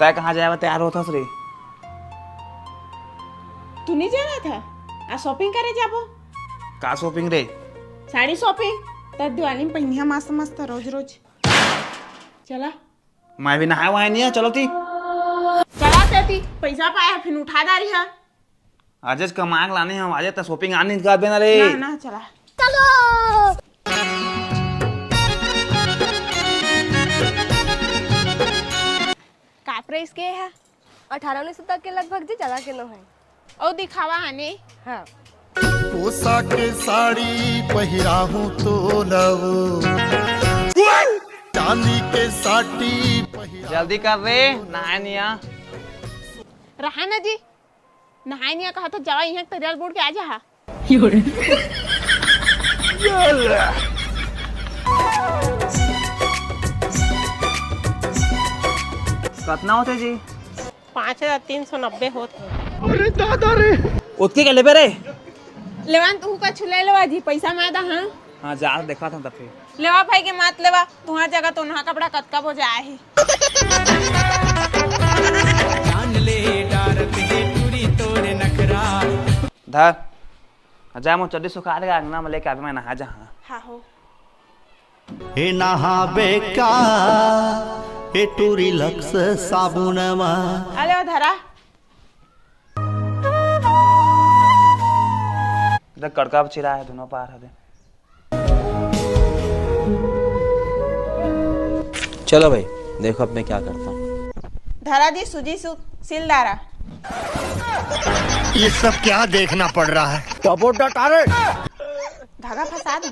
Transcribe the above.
तय कहाँ जाएगा तैयार होता रे? तू नहीं जाना था आ शॉपिंग करे जाबो? का शॉपिंग रे? साड़ी शॉपिंग तर दिवाली में पहिनिया मस्त मस्त रोज रोज। चला मैं भी नहाया वहां नहीं है, चलो ती चला तेती पैसा पाया फिर उठा दारी है। आज कमांग लाने हम आज तक शॉपिंग आने का बिना रे। ना ना चला का प्राइस के है? 18-19 तक के लगभग जी, ज्यादा के न है। ओ दिखावा आने हाँ पोशाक साड़ी पहिराहूं तो लव चांदी के साटी जल्दी कर रे, नहाया नहीं आ। रहा ना जी नहाए नहीं कहा तो जावा यहाँ तरियल बोर्ड के आ जा। कितना होते जी? 5390 होते। अरे दादा रे उतके के लेबे रे? लेवान तू का छुले लेवा जी पैसा मैं दा। हाँ हाँ जा देखा था तब फिर लेवा भाई के मत लेवा तुहार जगह तो नहा कपड़ा कतका हो जाए ही। धर जा मो चड्डी सुखा लेगा अंगना में लेके आवे मैं नहा जा। हाँ हो हे नहा बेका हे टूरी लक्स साबुनमा अले धरा देख कड़का चिरा है दोनों पार है। चलो भाई देखो अब मैं क्या करता हूँ। धरा दी सूजी सिलदारा। ये सब क्या देखना पड़ रहा है? धागा फंसा दूं।